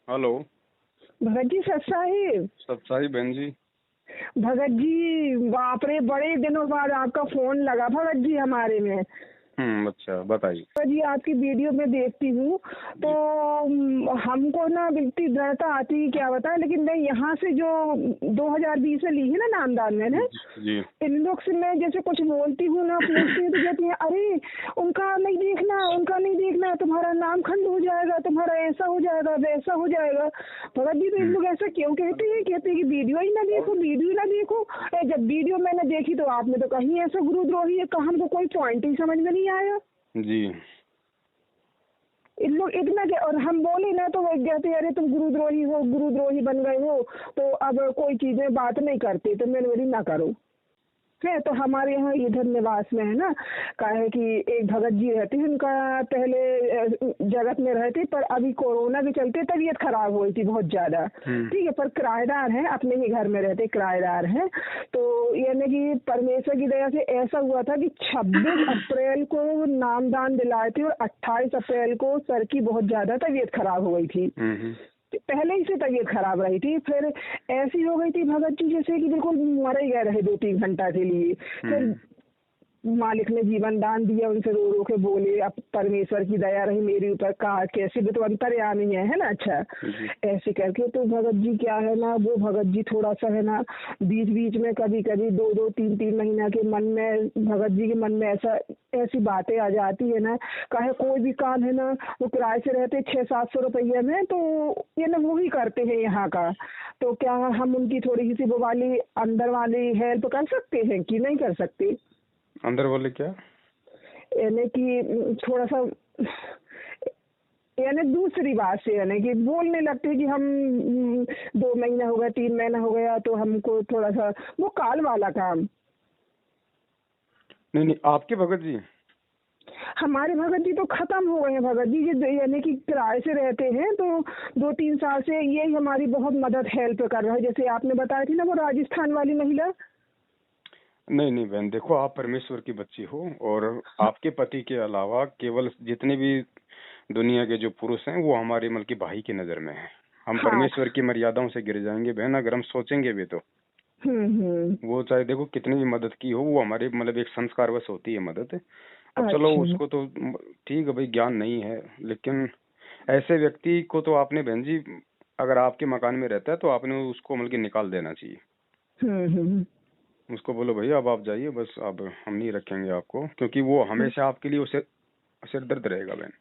Hello. Bhagat ji सत साहिब। सत साहिब बहन जी। भगत जी बाप रे, बड़े दिनों बाद आपका फोन लगा भगत जी हमारे में। अच्छा बताइए। भगत जी आपकी वीडियो में देखती हूँ तो हमको ना बिल्कुल डरता आती है, क्या बताएं। लेकिन मैं यहाँ से जो 2020 में ली है ना नामदान में ना, जी इन लोग से मैं जैसे कुछ बोलती हूँ ना, पूछती हूँ तो कहती है अरे उनका नहीं देखना, उनका नहीं देखना, तुम्हारा नाम खंड हो जाएगा, तुम्हारा ऐसा हो जाएगा, वैसा हो जाएगा। भगत जी तो इन लोग ऐसा क्यों कहते हैं कि वीडियो ही ना देखो, वीडियो ही ना देखो। जब वीडियो मैंने देखी तो आपने तो कहीं ऐसा गुरुद्रोही है, हमको कोई पॉइंट ही समझ में नहीं आया जी। इन लोग इतना और हम बोले ना तो वो कहते अरे तुम गुरुद्रोही हो, गुरुद्रोही बन गए हो, तो अब कोई चीज में बात नहीं करते, तो मैंने बोली ना करो है। तो हमारे यहाँ इधर निवास में है ना, कहा है कि एक भगत जी रहते हैं, उनका पहले जगत में रहते, पर अभी कोरोना के चलते तबीयत खराब हुई थी बहुत ज्यादा। ठीक है, पर किराएदार हैं, अपने ही घर में रहते, किराएदार हैं। तो यानी कि परमेश्वर की दया से ऐसा हुआ था कि 26 अप्रैल को नामदान दिलाए थे और 28 अप्रैल को सर की बहुत ज्यादा तबीयत खराब हो गई थी। पहले ही से तबीयत खराब रही थी, फिर ऐसी हो गई थी भगत जी जैसे कि बिल्कुल मर ही गए रहे 2-3 घंटा के लिए। फिर मालिक ने जीवन दान दिया, उनसे रो रो के बोले, अब परमेश्वर की दया रही मेरे ऊपर, कहा कैसे भी तो अंतर्यामी है ना। अच्छा ऐसे करके तो भगत जी क्या है ना, वो भगत जी थोड़ा सा है ना बीच बीच में कभी कभी 2-2, 3-3 महीना के मन में भगत जी के मन में ऐसी बातें आ जाती है ना, कहे कोई भी काम है ना, वो किराए से रहते 600-700 रुपये में, तो ये ना वो ही करते हैं यहाँ का। तो क्या हम उनकी थोड़ी सी वो वाली अंदर वाली हेल्प कर सकते हैं कि नहीं कर सकते? अंदर वाले क्या? यानी कि थोड़ा सा यानी दूसरी बात से यानी कि बोलने लगते कि हम 2 महीना हो गया, 3 महीना हो गया, तो हमको थोड़ा सा वो काल वाला काम। नहीं, आपके भगत जी? हमारे भगत जी तो खत्म हो गए हैं भगत जी, यानी कि किराए से रहते हैं, तो 2-3 साल से ये हमारी बहुत मदद हेल्प कर रहा है। जैसे आपने बताया थी ना वो राजस्थान वाली महिला। नहीं बहन, देखो आप परमेश्वर की बच्ची हो, और आपके पति के अलावा केवल जितने भी दुनिया के जो पुरुष हैं वो हमारे मतलब की भाई की नजर में है। हम परमेश्वर की मर्यादाओं से गिर जाएंगे बहन अगर हम सोचेंगे भी तो। वो चाहे देखो कितनी भी मदद की हो, वो हमारे मतलब एक संस्कारवश होती है मदद। अब चलो उसको तो ठीक है भाई, ज्ञान नहीं है, लेकिन ऐसे व्यक्ति को तो आपने बहन जी, अगर आपके मकान में रहता है तो आपने उसको मतलब कि निकाल देना चाहिए। उसको बोलो भैया अब आप जाइए, बस अब हम नहीं रखेंगे आपको, क्योंकि वो हमेशा आपके लिए उसे सिरदर्द रहेगा बहन।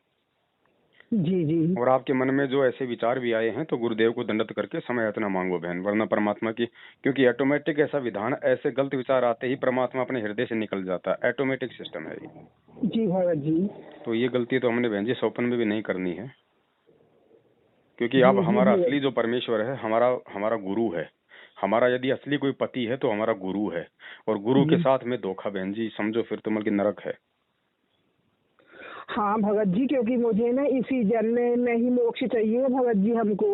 जी जी। और आपके मन में जो ऐसे विचार भी आए हैं तो गुरुदेव को दंडत करके समय यातना मांगो बहन, वरना परमात्मा की, क्योंकि ऑटोमेटिक ऐसा विधान, ऐसे गलत विचार आते ही परमात्मा अपने हृदय से निकल जाता है, ऑटोमेटिक सिस्टम है ये। जी भगत जी। तो ये गलती तो हमने बहन जी स्वप्न में भी नहीं करनी है, क्योंकि अब हमारा असली जो परमेश्वर है हमारा गुरु है। हमारा यदि असली कोई पति है तो हमारा गुरु है, और गुरु के साथ में धोखा बहन जी समझो फिर तो मतलब नरक है। हाँ भगत जी, क्योंकि मुझे ना इसी जन्म में ही मोक्ष चाहिए भगत जी हमको।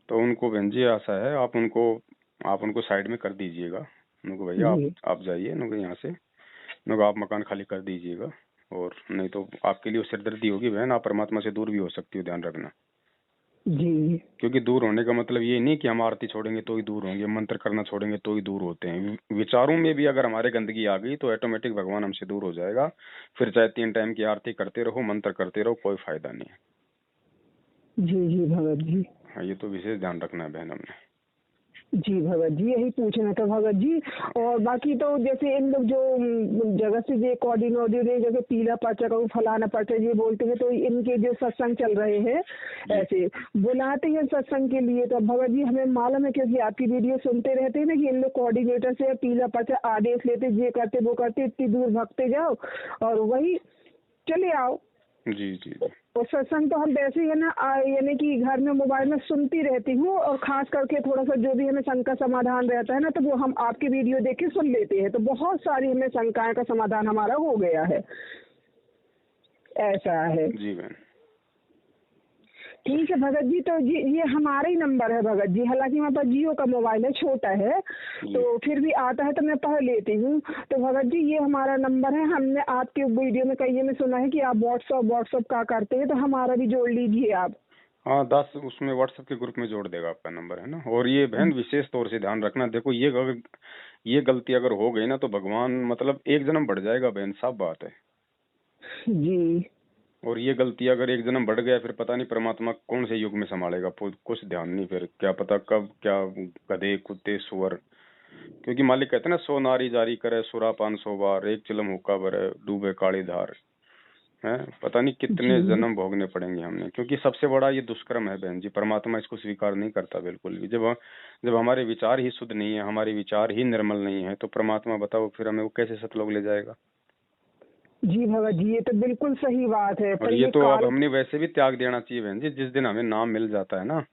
तो उनको बहन जी ऐसा है, आप उनको साइड में कर दीजिएगा। उनको भैया आप जाइए, उनको यहाँ से उनको आप मकान खाली कर दीजिएगा, और नहीं तो आपके लिए सिरदर्दी होगी बहन, आप परमात्मा से दूर भी हो सकती हो, ध्यान रखना जी। क्योंकि दूर होने का मतलब ये नहीं कि हम आरती छोड़ेंगे तो ही दूर होंगे, मंत्र करना छोड़ेंगे तो ही दूर होते हैं। विचारों में भी अगर हमारे गंदगी आ गई तो ऑटोमेटिक भगवान हमसे दूर हो जाएगा। फिर चाहे 3 टाइम की आरती करते रहो, मंत्र करते रहो, कोई फायदा नहीं है। जी जी भगत जी। हाँ, ये तो विशेष ध्यान रखना है बहन हमने। जी भगत जी, यही पूछना था भगत जी। और बाकी तो जैसे इन लोग जो जगत से जो कोऑर्डिनेटर जैसे पीला पर्चा का फलाना पर्चा ये बोलते हैं, तो इनके जो सत्संग चल रहे हैं ऐसे बुलाते हैं सत्संग के लिए, तो भगत जी हमें मालूम है क्योंकि आपकी वीडियो सुनते रहते हैं ना कि इन लोग कोऑर्डिनेटर से पीला पर्चा आदेश लेते, ये करते वो करते, इतनी दूर भगते जाओ और वही चले आओ। जी जी। और सत्संग तो हम वैसे ही है ना यानी कि घर में मोबाइल में सुनती रहती हूँ, और खास करके थोड़ा सा जो भी हमें शंका समाधान रहता है ना, तो वो हम आपकी वीडियो देख के सुन लेते हैं, तो बहुत सारी हमें शंकाएं का समाधान हमारा हो गया है। ऐसा है जी बहन। ठीक है भगत जी, तो ये हमारा ही नंबर है भगत जी, हालांकि हमारे पास जियो का मोबाइल है, छोटा है, तो फिर भी आता है तो मैं पढ़ लेती हूँ। तो भगत जी ये हमारा नंबर है, हमने आपके वीडियो में कई में सुना है कि आप व्हाट्सअप का करते हैं, तो हमारा भी जोड़ लीजिए आप। हाँ 10 उसमें व्हाट्सएप के ग्रुप में जोड़ देगा, आपका नंबर है ना। और ये बहन विशेष तौर से ध्यान रखना, देखो ये गलती अगर हो गई ना तो भगवान मतलब एक जन्म बढ़ जाएगा बहन, साफ बात है। जी। और ये गलती अगर एक जन्म बढ़ गया फिर पता नहीं परमात्मा कौन से युग में संभालेगा, कुछ ध्यान नहीं, फिर क्या पता कब क्या गधे कुत्ते सुअर। क्योंकि मालिक कहते हैं ना, 100 नारी जारी करे सुरापान 100 बार, एक चिलम हुक्का भरे डूबे काली धार। है पता नहीं कितने जी। जन्म भोगने पड़ेंगे हमने, क्योंकि सबसे बड़ा ये दुष्कर्म है बहन जी। परमात्मा इसको स्वीकार नहीं करता बिल्कुल भी। जब हमारे विचार ही शुद्ध नहीं है, हमारे विचार ही निर्मल नहीं है, तो परमात्मा बताओ फिर हमें वो कैसे सतलोक ले जाएगा। जी भगत जी, ये तो बिल्कुल सही बात है, और पर ये ये तो अब काल। हमने वैसे भी त्याग देना चाहिए बहन जी। जिस दिन हमें नाम मिल जाता है ना,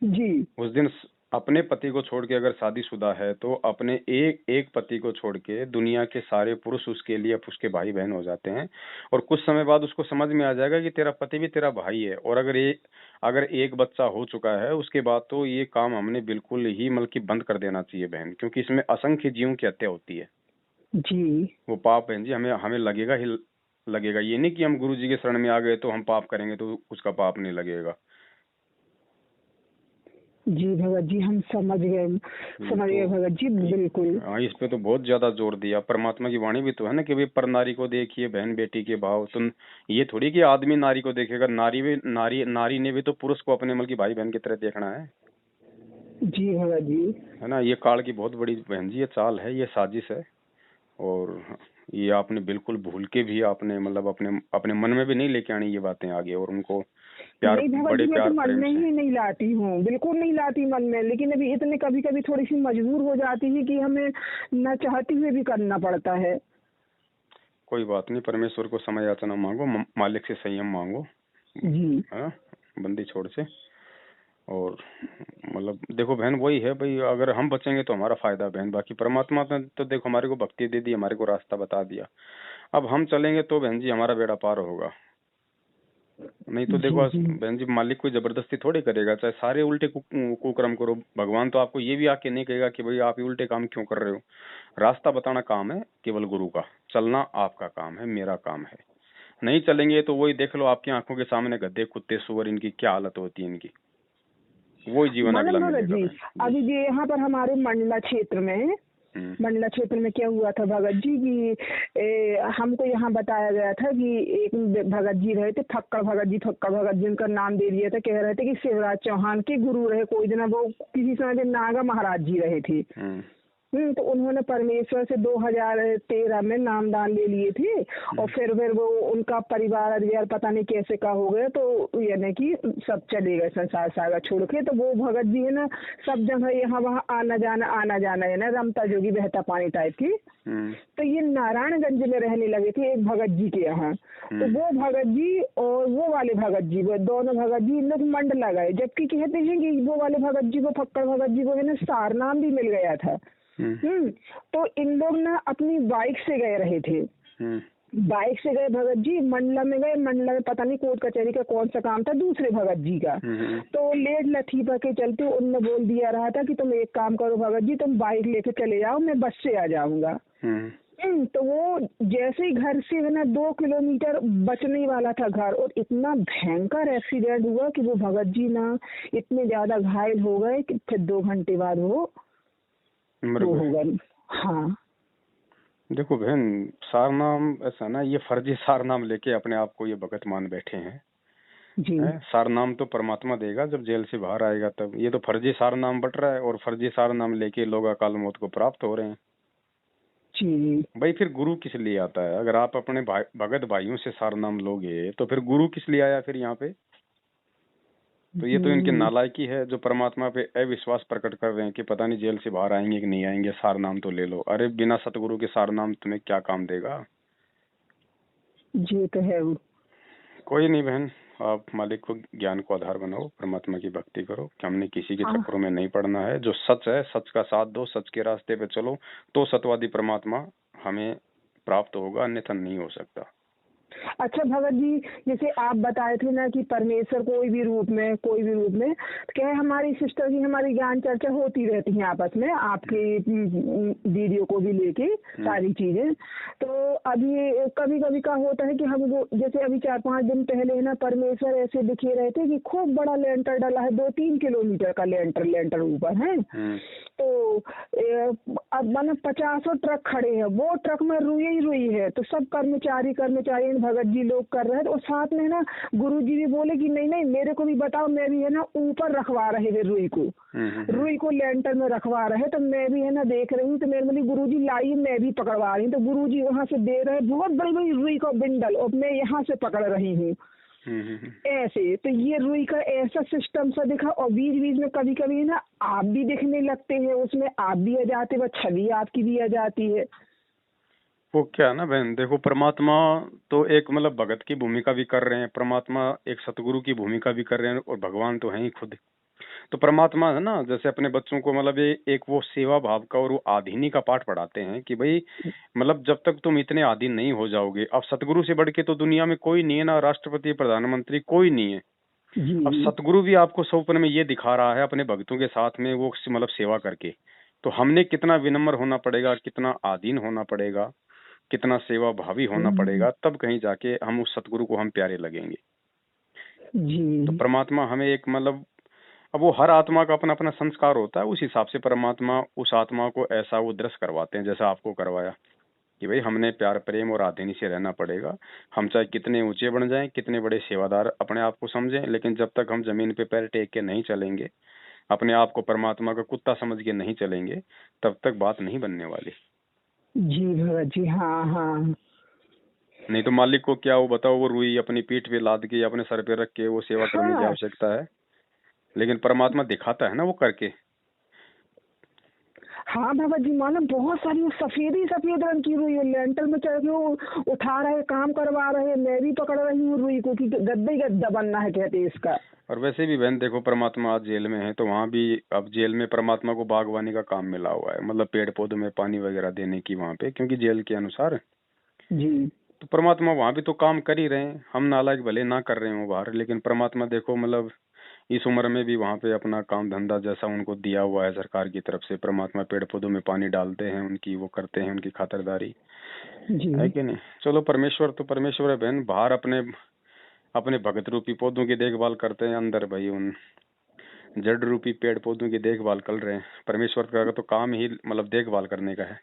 जी। उस दिन अपने पति को छोड़ के, अगर शादीशुदा है तो अपने एक एक पति को छोड़ के दुनिया के सारे पुरुष उसके लिए उसके भाई बहन हो जाते हैं। और कुछ समय बाद उसको समझ में आ जाएगा कि तेरा पति भी तेरा भाई है। और अगर एक बच्चा हो चुका है उसके बाद तो ये काम हमने बिल्कुल ही मतलब कि बंद कर देना चाहिए बहन, क्योंकि इसमें असंख्य जीवों की हत्या होती है। जी। वो पाप बहन जी हमें हमें लगेगा ही लगेगा। ये नहीं कि हम गुरु जी के शरण में आ गए तो हम पाप करेंगे तो उसका पाप नहीं लगेगा। जी भगत जी, हम समझ गए, ये समझ गए तो भगत जी, बिल्कुल। हाँ, इस पे तो बहुत ज्यादा जोर दिया। परमात्मा की वाणी भी तो है ना कि भाई पर नारी को देखिए बहन बेटी के भाव। तुम ये थोड़ी कि आदमी नारी को देखेगा, नारी ने भी तो पुरुष को अपने मतलब की भाई बहन की तरह देखना है। जी भगत जी। है ना। ये काल की बहुत बड़ी बहन जी ये चाल है, ये साजिश है। और ये आपने बिल्कुल भूल के भी आपने मतलब अपने अपने मन में भी नहीं लेके आनी ये बातें आगे, और उनको प्यार, नहीं भगत बड़े जी, मैं तो प्यार मन प्रेम में से। ही नहीं लाती हूँ, बिल्कुल नहीं लाती मन में, लेकिन अभी इतने कभी कभी थोड़ी सी मजबूर हो जाती है कि हमें न चाहते हुए भी करना पड़ता है। कोई बात नहीं, परमेश्वर को समय याचना मांगो, मालिक से संयम मांगो। जी। है ना, बंदी छोड़ से। और मतलब देखो बहन वही है भाई, अगर हम बचेंगे तो हमारा फायदा बहन। बाकी परमात्मा ने तो देखो हमारे को भक्ति दे दी, हमारे को रास्ता बता दिया। अब हम चलेंगे तो बहन जी हमारा बेड़ा पार होगा। नहीं तो जी। देखो जी। बहन जी मालिक कोई जबरदस्ती थोड़ी करेगा, चाहे सारे उल्टे कुकर्म करो। भगवान तो आपको ये भी आके नहीं कहेगा कि भाई आप ये उल्टे काम क्यों कर रहे हो। रास्ता बताना काम है केवल गुरु का, चलना आपका काम है, मेरा काम है। नहीं चलेंगे तो वही देख लो आपकी आंखों के सामने गधे कुत्ते सुअर इनकी क्या हालत होती है इनकी, वही जीवन अगला मालूम भगत मिलेगा जी, बहन जी। अभी ये यहाँ पर हमारे मंडला क्षेत्र में, हम्म मंडला क्षेत्र में क्या हुआ था भगत जी कि हमको यहाँ बताया गया था कि एक भगत जी रहे थे, फक्कड़ भगत जी उनका नाम दे दिया था। कह रहे थे कि शिवराज चौहान के गुरु रहे कोई दिन, वो किसी समय नागा महाराज जी रहे थे। हम्म तो उन्होंने परमेश्वर से 2013 में नामदान ले लिए थे। और फिर वो उनका परिवार पता नहीं कैसे का हो गया, तो यानी कि सब चले गए संसार सागर छोड़ के। तो वो भगत जी है ना, सब जगह यहाँ वहाँ आना जाना है ना, रमता जोगी बहता पानी टाइप की। तो ये नारायणगंज में रहने लगे थे एक भगत जी के यहाँ। तो वो भगत जी और वो वाले भगत जी, वो दोनों भगत जी इन लोग मंडला गए, जबकि कहते हैं कि वो वाले भगत जी को, फक्कड़ भगत जी को है ना सारनाम भी मिल गया था। तो इन लोग ना अपनी बाइक से गए रहे थे। बाइक से गए भगत जी, मंडला में गए। मंडला में पता नहीं कोर्ट कचहरी का कौन सा काम था दूसरे भगत जी का। तो लेट लतीफा के चलते उनने बोल दिया रहा था कि तुम एक काम करो भगत जी, तुम बाइक लेके चले जाओ, मैं बस से आ जाऊंगा। तो वो जैसे ही घर से है ना 2 किलोमीटर बचने वाला था घर, और इतना भयंकर एक्सीडेंट हुआ कि वो भगत जी ना इतने ज्यादा घायल हो गए कि फिर 2 घंटे बाद वो होगा। हाँ देखो बहन, सारनाम ऐसा ना, ये फर्जी सारनाम लेके अपने आप को ये भगत मान बैठे हैं। जी। सारनाम तो परमात्मा देगा जब जेल से बाहर आएगा तब। ये तो फर्जी सारनाम बट रहा है और फर्जी सारनाम लेके लोग अकाल मौत को प्राप्त हो रहे हैं। जी। भाई फिर गुरु किस लिए आता है? अगर आप अपने भगत भाइयों से सारनाम लोगे तो फिर गुरु किस लिए आया फिर यहाँ पे? तो ये तो इनकी नालायकी है जो परमात्मा पे अविश्वास प्रकट कर रहे हैं कि पता नहीं जेल से बाहर आएंगे कि नहीं आएंगे, सारनाम तो ले लो। अरे बिना सतगुरु के सारनाम तुम्हें क्या काम देगा? जी तो है। कोई नहीं बहन, आप मालिक को ज्ञान को आधार बनाओ, परमात्मा की भक्ति करो कि हमने किसी के चक्करों में नहीं पड़ना है। जो सच है सच का साथ दो, सच के रास्ते पे चलो, तो सत्यवादी परमात्मा हमें प्राप्त होगा, अन्यथा नहीं हो सकता। अच्छा भगत जी, जैसे आप बताए थे ना कि परमेश्वर कोई भी रूप में तो क्या है, हमारी सिस्टर की हमारी ज्ञान चर्चा होती रहती है आपस में, आपके वीडियो को भी लेके सारी चीजें। तो अभी कभी कभी का होता है कि हम जैसे अभी 4-5 दिन पहले है ना, परमेश्वर ऐसे दिखे रहे थे कि खूब बड़ा लेंटर डला है, 2-3 किलोमीटर का लेंटर ऊपर है। तो अब मानो 50 ट्रक खड़े हैं, वो ट्रक में रुई है, तो सब कर्मचारी भगत जी लोग कर रहे हैं। तो साथ में ना गुरु जी भी बोले कि नहीं नहीं मेरे को भी बताओ, मैं भी है ना ऊपर रखवा रहे थे रुई को लेंटर में रखवा रहे, तो मैं भी है ना देख रही हूँ। तो मेरे बोली गुरु जी लाइए, मैं भी पकड़वा रही हूँ। तो गुरु जी वहाँ से दे रहे बहुत बड़ी बड़ी रुई का बिंडल, और मैं यहाँ से पकड़ रही हूँ ऐसे। तो ये रुई का ऐसा सिस्टम सा दिखा, और बीच बीच में कभी कभी ना आप भी दिखने लगते हैं, उसमें आप भी आ जाते, वह छवि आपकी भी आ जाती है। वो क्या है ना बहन, देखो परमात्मा तो एक मतलब भगत की भूमिका भी कर रहे हैं, परमात्मा एक सतगुरु की भूमिका भी कर रहे हैं, और भगवान तो है ही खुद। तो परमात्मा है ना, जैसे अपने बच्चों को मतलब एक वो सेवा भाव का और वो आधीनी का पाठ पढ़ाते हैं कि भाई मतलब जब तक तुम इतने आधीन नहीं हो जाओगे, अब सतगुरु से बढ़ के तो दुनिया में कोई नहीं है ना, राष्ट्रपति प्रधानमंत्री कोई नहीं है। अब सतगुरु भी आपको स्वप्न में ये दिखा रहा है अपने भक्तों के साथ में वो मतलब सेवा करके। तो हमने कितना विनम्र होना पड़ेगा, कितना आधीन होना पड़ेगा, कितना सेवा भावी होना पड़ेगा, तब कहीं जाके हम उस सतगुरु को हम प्यारे लगेंगे। तो परमात्मा हमें एक मतलब, अब वो हर आत्मा का अपना अपना संस्कार होता है, उस हिसाब से परमात्मा उस आत्मा को ऐसा वो दृश्य करवाते हैं जैसा आपको करवाया कि भाई हमने प्यार प्रेम और आधीनी से रहना पड़ेगा। हम चाहे कितने ऊंचे बन जाएं, कितने बड़े सेवादार अपने आप को समझें, लेकिन जब तक हम जमीन पे पैर टेक के नहीं चलेंगे, अपने आप को परमात्मा का कुत्ता समझ के नहीं चलेंगे, तब तक बात नहीं बनने वाली। जी भगत जी, हाँ हाँ। नहीं तो मालिक को क्या, वो बताओ, वो रुई अपनी पीठ पे लाद के अपने सर पे रख के वो सेवा करने की आवश्यकता है, लेकिन परमात्मा दिखाता है ना वो करके। हाँ भगत जी, मालूम बहुत सारी सफेद रंग की रुई है, लेंटर में चढ़ के वो उठा रहे, काम करवा रहे, मैं भी पकड़ रही हूँ रुई को कि गद्दा ही गद्दा बनना है कहते इसका। और वैसे भी बहन देखो, परमात्मा आज जेल में है, तो वहाँ भी अब जेल में परमात्मा को बागवानी का काम मिला हुआ है, मतलब पेड़ पौधों में पानी वगैरह देने की वहाँ पे, क्योंकि जेल के अनुसार जी। तो परमात्मा वहाँ भी तो काम कर ही रहे हैं। हम नालायक भले ना कर रहे हो बाहर, लेकिन परमात्मा देखो मतलब इस उम्र में भी वहाँ पे अपना काम धंधा जैसा उनको दिया हुआ है सरकार की तरफ से, परमात्मा पेड़ पौधों में पानी डालते हैं, उनकी वो करते हैं, उनकी खातिरदारी है कि नहीं। चलो परमेश्वर तो परमेश्वर है बहन, बाहर अपने अपने भगत रूपी पौधों की देखभाल करते हैं, अंदर भाई उन जड़ रूपी पेड़ पौधों की देखभाल कर रहे हैं। परमेश्वर का तो काम ही मतलब देखभाल करने का है।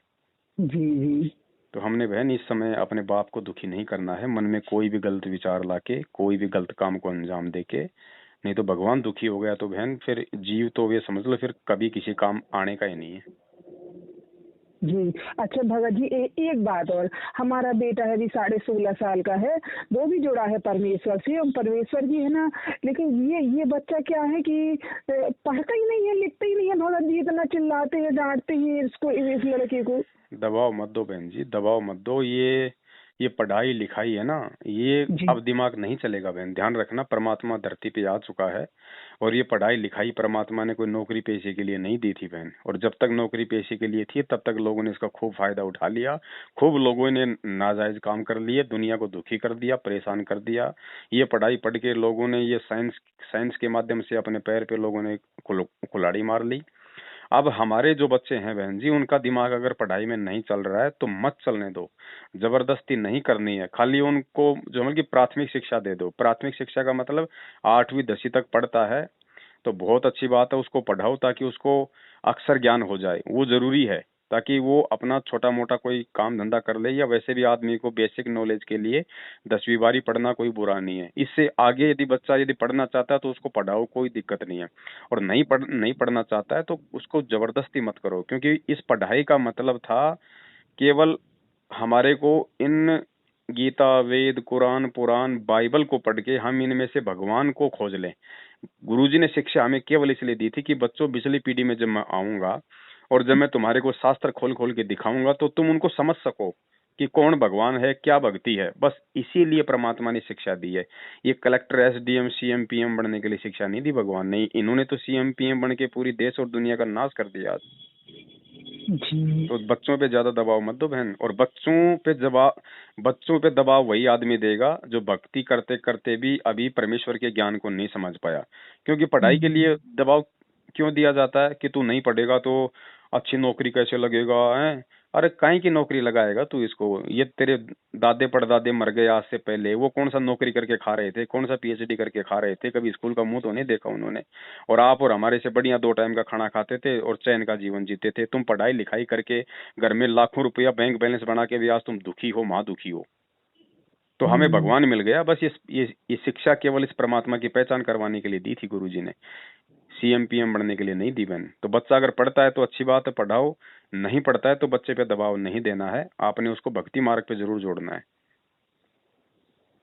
जी। तो हमने बहन इस समय अपने बाप को दुखी नहीं करना है, मन में कोई भी गलत विचार लाके, कोई भी गलत काम को अंजाम देके, नहीं तो भगवान दुखी हो गया तो बहन फिर जीव तो ये समझ लो फिर कभी किसी काम आने का ही नहीं है। जी। अच्छा भगत जी, एक बात और, हमारा बेटा है अभी 16.5 साल का है, वो भी जुड़ा है परमेश्वर से, और परमेश्वर जी है ना, लेकिन ये बच्चा क्या है कि पढ़ता ही नहीं है, लिखता ही नहीं है। भगत जी इतना चिल्लाते हैं, डांटते हैं इसको, इस लड़के को। दबाव मत दो बहन जी, दबाव मत दो। ये पढ़ाई लिखाई है ना, ये अब दिमाग नहीं चलेगा बहन, ध्यान रखना। परमात्मा धरती पे आ चुका है, और ये पढ़ाई लिखाई परमात्मा ने कोई नौकरी पेशे के लिए नहीं दी थी बहन। और जब तक नौकरी पेशे के लिए थी तब तक लोगों ने इसका खूब फायदा उठा लिया, खूब लोगों ने नाजायज काम कर लिए, दुनिया को दुखी कर दिया, परेशान कर दिया। ये पढ़ाई पढ़ के लोगों ने ये साइंस के माध्यम से अपने पैर पे लोगों ने कुल्हाड़ी मार ली। अब हमारे जो बच्चे हैं बहन जी, उनका दिमाग अगर पढ़ाई में नहीं चल रहा है तो मत चलने दो, जबरदस्ती नहीं करनी है। खाली उनको जो मतलब कि प्राथमिक शिक्षा दे दो। प्राथमिक शिक्षा का मतलब 8वीं 10वीं तक पढ़ता है तो बहुत अच्छी बात है, उसको पढ़ाओ ताकि उसको अक्षर ज्ञान हो जाए, वो जरूरी है, ताकि वो अपना छोटा मोटा कोई काम धंधा कर ले। या वैसे भी आदमी को बेसिक नॉलेज के लिए 10वीं बारी पढ़ना कोई बुरा नहीं है। इससे आगे यदि बच्चा यदि पढ़ना चाहता है तो उसको पढ़ाओ, कोई दिक्कत नहीं है। और नहीं पढ़ना चाहता है तो उसको जबरदस्ती मत करो, क्योंकि इस पढ़ाई का मतलब था केवल हमारे को इन गीता वेद कुरान पुराण बाइबल को पढ़ के हम इनमें से भगवान को खोज लें। गुरुजी ने शिक्षा हमें केवल इसलिए दी थी कि बच्चों, पिछली पीढ़ी में जब मैं आऊंगा और जब मैं तुम्हारे को शास्त्र खोल खोल के दिखाऊंगा तो तुम उनको समझ सको कि कौन भगवान है, क्या भक्ति है। बस इसीलिए परमात्मा ने शिक्षा दी है। ये कलेक्टर एसडीएम सीएम पीएम बनने के लिए शिक्षा नहीं दी भगवान ने। इन्होंने तो सीएम पीएम बन के पूरी देश और दुनिया का नाश कर दिया। जी तो बच्चों पे ज्यादा दबाव मत दो बहन। और बच्चों पे दबाव वही आदमी देगा जो भक्ति करते करते भी अभी परमेश्वर के ज्ञान को नहीं समझ पाया। क्योंकि पढ़ाई के लिए दबाव क्यों दिया जाता है कि तू नहीं पढ़ेगा तो अच्छी नौकरी कैसे लगेगा है। अरे काहे की नौकरी लगाएगा तू इसको? ये तेरे दादे परदादे मर गए आज से पहले, वो कौन सा नौकरी करके खा रहे थे, कौन सा पीएचडी करके खा रहे थे? कभी स्कूल का मुंह तो नहीं देखा उन्होंने। और आप और हमारे से बढ़िया 2 टाइम का खाना खाते थे और चैन का जीवन जीते थे। तुम पढ़ाई लिखाई करके घर में लाखों रुपया बैंक बैलेंस बना के भी आज तुम दुखी हो, माँ दुखी हो। तो हमें भगवान मिल गया बस। ये शिक्षा केवल इस परमात्मा की पहचान करवाने के लिए दी थी गुरुजी ने, सीएम पीएम बनने के लिए नहीं दी बहन। तो बच्चा अगर पढ़ता है तो अच्छी बात है, पढ़ाओ। नहीं पढ़ता है तो बच्चे पे दबाव नहीं देना है, आपने उसको भक्ति मार्ग पे जरूर जोड़ना है।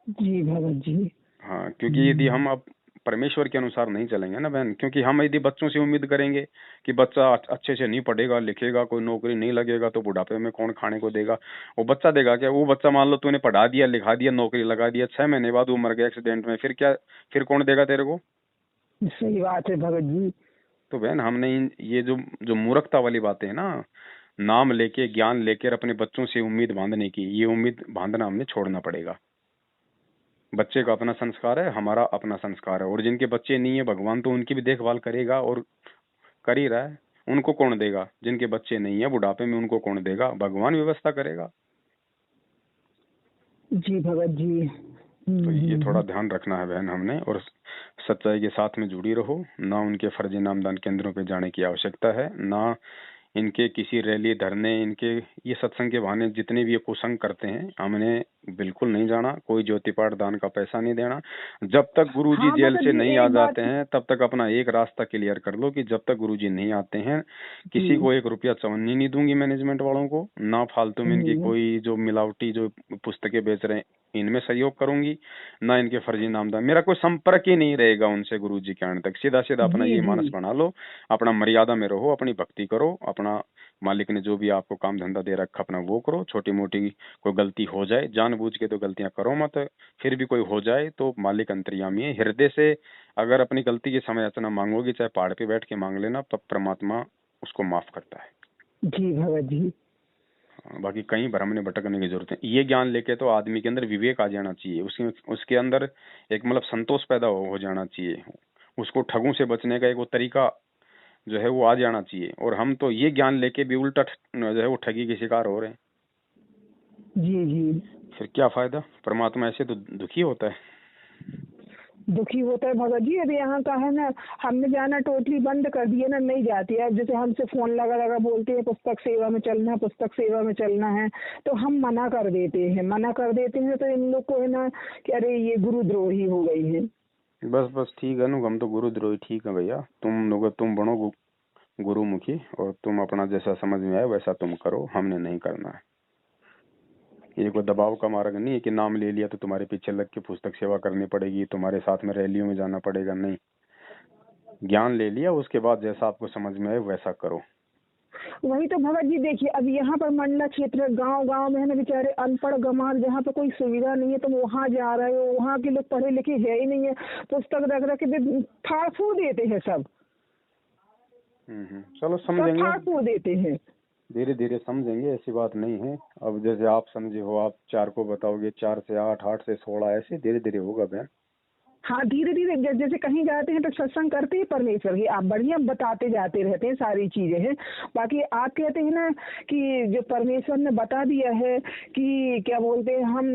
जी भगत जी। हाँ, क्योंकि यदि हम अब परमेश्वर के अनुसार नहीं चलेंगे ना बहन, क्योंकि हम यदि बच्चों से उम्मीद करेंगे कि बच्चा अच्छे से नहीं पढ़ेगा लिखेगा, कोई नौकरी नहीं लगेगा तो बुढ़ापे में कौन खाने को देगा? वो बच्चा देगा क्या? वो बच्चा मान लो तूने पढ़ा दिया लिखा दिया नौकरी लगा दिया, 6 महीने बाद वो मर गया एक्सीडेंट में, फिर क्या? फिर कौन देगा तेरे को? सही बात है भगत जी। तो बहन हमने ये जो जो मूर्खता वाली बातें है ना, नाम लेके ज्ञान लेकर अपने बच्चों से उम्मीद बांधने की, ये उम्मीद बांधना हमने छोड़ना पड़ेगा। बच्चे का अपना संस्कार है, हमारा अपना संस्कार है। और जिनके बच्चे नहीं है भगवान तो उनकी भी देखभाल करेगा और कर ही रहा है। उनको कौन देगा? जिनके बच्चे नहीं है बुढ़ापे में उनको कौन देगा? भगवान व्यवस्था करेगा। जी भगत जी। तो ये थोड़ा ध्यान रखना है बहन हमने। और सच्चाई के साथ में जुड़ी रहो, ना उनके फर्जी नामदान केंद्रों पे जाने की आवश्यकता है, ना इनके किसी रैली धरने, इनके ये सत्संग के बहाने जितने भी ये कुसंग करते हैं हमने बिल्कुल नहीं जाना। कोई ज्योति पाठ दान का पैसा नहीं देना। जब तक गुरुजी हाँ जेल भगत से जी नहीं आ एक बात। जाते हैं तब तक अपना एक रास्ता क्लियर कर लो कि जब तक गुरुजी नहीं आते हैं किसी जी। को 1 रुपया चवन्नी नहीं दूंगी मैनेजमेंट वालों को, ना फालतू में इनकी कोई जो मिलावटी जो पुस्तकें बेच रहे हैं इनमें सहयोग करूंगी, ना इनके फर्जी नामदार। मेरा कोई संपर्क ही नहीं रहेगा उनसे गुरुजी के आने तक। सीधा सीधा अपना जी ये जी। मानस बना लो, अपना मर्यादा में रहो, अपनी भक्ति करो, अपना मालिक ने जो भी आपको काम धंधा दे रखा अपना वो करो। छोटी मोटी कोई गलती हो जाए, जानबूझ के तो गलतियां करो मत, फिर भी कोई हो जाए तो मालिक अंतर्यामी है। हृदय से अगर अपनी गलती की समय याचना मांगोगी, चाहे पहाड़ पे बैठ के मांग लेना, तब परमात्मा उसको माफ करता है। जी भगत जी। बाकी कहीं भ्रम में भटकने की जरूरत है। ये ज्ञान लेके तो आदमी के अंदर विवेक आ जाना चाहिए, उसके अंदर एक मतलब संतोष पैदा हो जाना चाहिए। उसको ठगों से बचने का एक वो तरीका जो है वो आ जाना चाहिए। और हम तो ये ज्ञान लेके भी उल्टा जो है वो ठगी के शिकार हो रहे हैं। जी जी। फिर क्या फायदा? परमात्मा ऐसे तो दुखी होता है। दुखी होता है भगत जी। अभी यहाँ का है ना, हमने जाना टोटली बंद कर दिया ना, नहीं जाती है। अब जैसे हमसे फोन लगा लगा बोलते हैं पुस्तक सेवा में चलना है, पुस्तक सेवा में चलना है, तो हम मना कर देते हैं। मना कर देते हैं तो इन लोग को है ना कि अरे ये गुरुद्रोही हो गई है। बस बस ठीक है ना, हम तो गुरुद्रोही ठीक है भैया। तुम बनो गुरुमुखी और तुम अपना जैसा समझ में आए वैसा तुम करो, हमने नहीं करना है। ये कोई दबाव का मार्ग नहीं है कि नाम ले लिया तो तुम्हारे पीछे लग के पुस्तक सेवा करनी पड़ेगी, तुम्हारे साथ में रैलियों में जाना पड़ेगा, नहीं। ज्ञान ले लिया उसके बाद जैसा आपको समझ में आए वैसा करो। वही तो भगत जी देखिए, अब यहाँ पर मंडला क्षेत्र गांव गांव में है ना बेचारे अनपढ़ गंवार, जहाँ पर कोई सुविधा नहीं है तो वहाँ जा रहे हो। वहाँ के लोग पढ़े लिखे है ही नहीं है, पुस्तक रख रख के फाड़ फूड़ देते हैं सब। चलो सब समझेंगे, फाड़ फूड़ देते हैं। धीरे धीरे समझेंगे, ऐसी बात नहीं है। अब जैसे आप समझे हो, आप 4 को बताओगे, 4 से 8, 8 से 16, ऐसे धीरे धीरे होगा बहन। हाँ धीरे धीरे जैसे कहीं जाते हैं तो सत्संग करते हैं परमेश्वर की, आप बढ़िया बताते जाते रहते हैं सारी चीजें हैं। बाकी आप कहते हैं ना कि जो परमेश्वर ने बता दिया है कि क्या बोलते हैं हम,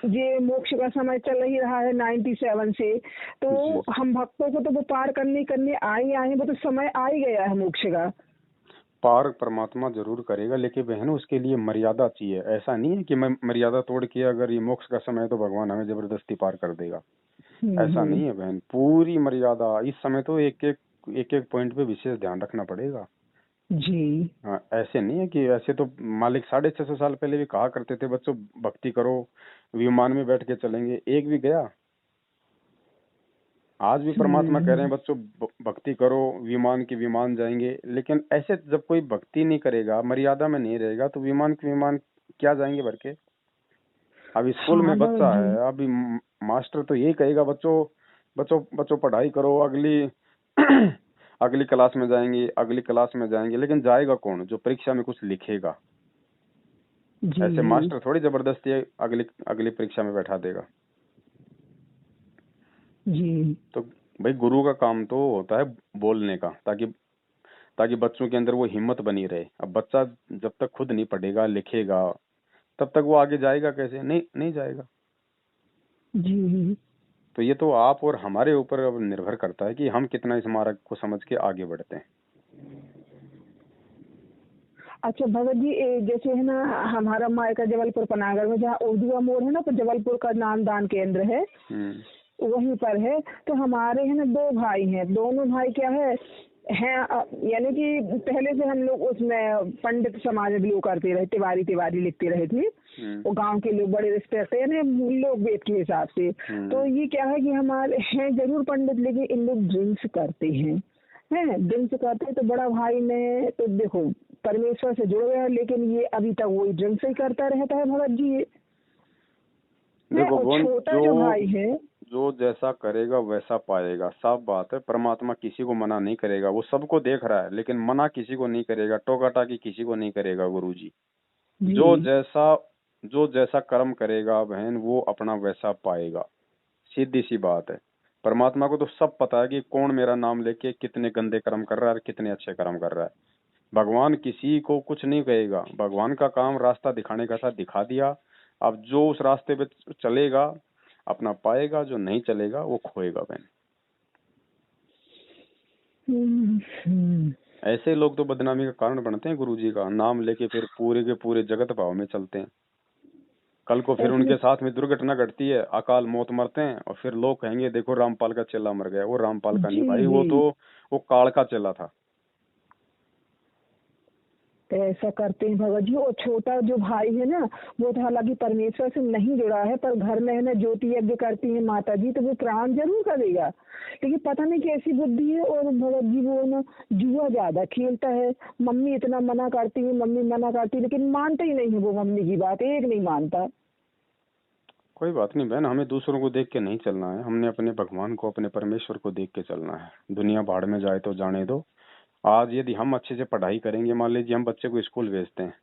ये मोक्ष का समय चल ही रहा है 97 से, तो हम भक्तों को तो वो पार करने आए वो तो समय आ ही गया है मोक्ष का। पार परमात्मा जरूर करेगा, लेकिन बहन उसके लिए मर्यादा चाहिए। ऐसा नहीं है कि मैं मर्यादा तोड़ के अगर ये मोक्ष का समय है तो भगवान हमें जबरदस्ती पार कर देगा। ऐसा नहीं है बहन, पूरी मर्यादा। इस समय तो एक एक पॉइंट पे विशेष ध्यान रखना पड़ेगा जी। हाँ, ऐसे नहीं है कि ऐसे तो मालिक 650 साल पहले भी कहा करते थे बच्चों भक्ति करो, विमान में बैठ के चलेंगे, एक भी गया? आज भी परमात्मा कह रहे हैं बच्चों भक्ति करो, विमान के विमान जाएंगे। लेकिन ऐसे जब कोई भक्ति नहीं करेगा, मर्यादा में नहीं रहेगा, तो विमान के विमान क्या जाएंगे भर के? अभी स्कूल में बच्चा है, अभी मास्टर तो यही कहेगा बच्चों बच्चों बच्चों पढ़ाई करो, अगली अगली क्लास में जाएंगे, अगली क्लास में जाएंगे, लेकिन जाएगा कौन? जो परीक्षा में कुछ लिखेगा। जी ऐसे जी मास्टर थोड़ी जबरदस्ती अगली अगली परीक्षा में बैठा देगा। जी तो भाई गुरु का काम तो होता है बोलने का, ताकि ताकि बच्चों के अंदर वो हिम्मत बनी रहे। अब बच्चा जब तक खुद नहीं पढ़ेगा लिखेगा तब तक वो आगे जाएगा कैसे? नहीं जाएगा। जी। तो ये तो आप और हमारे ऊपर अब निर्भर करता है कि हम कितना इस मार्ग को समझ के आगे बढ़ते हैं। अच्छा भगत जी, जैसे है ना हमारा मायका जबलपुर पनागर में, जहाँ उर्दुआ मोड़ है ना, तो जबलपुर का नामदान केंद्र है, वहीं पर है। तो हमारे है ना 2 भाई हैं, दोनों भाई क्या है यानी कि पहले से हम लोग उसमें पंडित समाज में बिलोंग करते रहे, तिवारी लिखते रहे थे। वो गांव के लोग बड़े रिस्पेक्ट है ना लोग वेद के हिसाब से। तो ये क्या है कि हमारे हैं जरूर पंडित, लेकिन इन लोग ड्रिंक्स करते हैं ड्रिंक्स करते हैं। तो बड़ा भाई ने तो देखो परमेश्वर से जुड़ गया, लेकिन ये अभी तक वही ड्रिंक्स ही करता रहता है भगत जी। देखो छोटा जो भाई है, जो जैसा करेगा वैसा पाएगा, साफ बात है। परमात्मा किसी को मना नहीं करेगा, वो सबको देख रहा है, लेकिन मना किसी को नहीं करेगा, टोका टाकी किसी को नहीं करेगा गुरुजी। जो जैसा कर्म करेगा बहन, वो अपना वैसा पाएगा, सीधी सी बात है। परमात्मा को तो सब पता है कि कौन मेरा नाम लेके कितने गंदे कर्म कर रहा है और कितने अच्छे कर्म कर रहा है। भगवान किसी को कुछ नहीं कहेगा, भगवान का काम रास्ता दिखाने का था, दिखा दिया। अब जो उस रास्ते पे चलेगा अपना पाएगा, जो नहीं चलेगा वो खोएगा बहन। ऐसे लोग तो बदनामी का कारण बनते हैं गुरुजी का नाम लेके, फिर पूरे के पूरे जगत भाव में चलते हैं। कल को फिर उनके साथ में दुर्घटना घटती है, अकाल मौत मरते हैं, और फिर लोग कहेंगे देखो रामपाल का चेला मर गया। वो रामपाल का नहीं भाई, वो काल का चेला था। तो ऐसा करते हैं भगत जी। और छोटा जो भाई है ना, वो तो हालांकि परमेश्वर से नहीं जुड़ा है, पर घर में है ना ज्योति यज्ञ करती है माता जी, तो वो प्राण जरूर करेगा, लेकिन पता नहीं कैसी बुद्धि है। और भगत जी वो ना जुआ ज्यादा खेलता है। मम्मी इतना मना करती है, लेकिन मानता ही नहीं है वो मम्मी की बात, एक नहीं मानता। कोई बात नहीं बहन, हमें दूसरों को देख के नहीं चलना है, हमने अपने भगवान को, अपने परमेश्वर को देख के चलना है। दुनिया भाड़ में जाए तो जाने दो। आज यदि हम अच्छे से पढ़ाई करेंगे, मान लीजिए हम बच्चे को स्कूल भेजते हैं,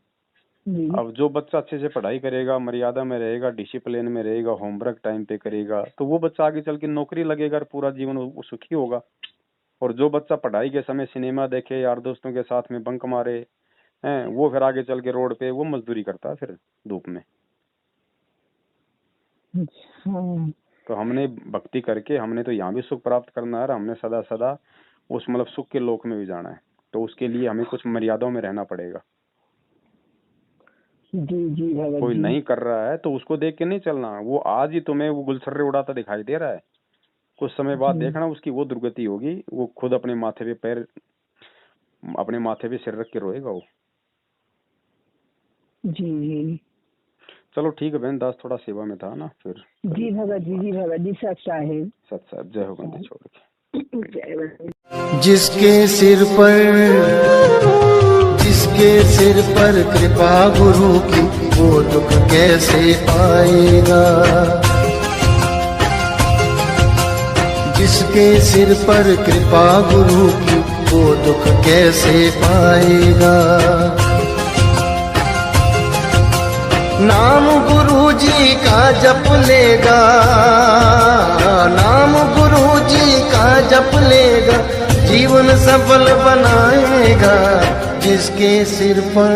अब जो बच्चा अच्छे से पढ़ाई करेगा, मर्यादा में रहेगा, डिसिप्लिन में रहेगा, होमवर्क टाइम पे करेगा, तो वो बच्चा आगे चल के नौकरी लगेगा और पूरा जीवन वो सुखी होगा। और जो बच्चा पढ़ाई के समय सिनेमा देखे, यार दोस्तों के साथ में बंक मारे हैं, वो फिर आगे चल के रोड पे वो मजदूरी करता है फिर धूप में। तो हमने भक्ति करके हमने तो यहाँ भी सुख प्राप्त करना है, हमने सदा सदा उस मतलब सुख के लोक में भी जाना है। तो उसके लिए हमें कुछ मर्यादाओं में रहना पड़ेगा। जी भगत कोई नहीं कर रहा है तो उसको देख के नहीं चलना। वो आज ही तुम्हें वो गुलछर्रे उड़ाता दिखाई दे रहा है, कुछ समय बाद देखना उसकी वो दुर्गति होगी, वो खुद अपने माथे पे सिर रख के रोएगा वो। जी चलो ठीक है बहन, दास थोड़ा सेवा में था ना फिर। जी भगत जी सच्चा है। सच्चा। जय हो बंदे छोड़ के। जिसके सिर पर कृपा गुरु की, वो दुख कैसे पाएगा। जिसके सिर पर कृपा गुरु की, वो दुख कैसे पाएगा। नाम गुरु जी का जप लेगा, नाम गुरु जी का जप लेगा, जीवन सफल बनाएगा। जिसके सिर पर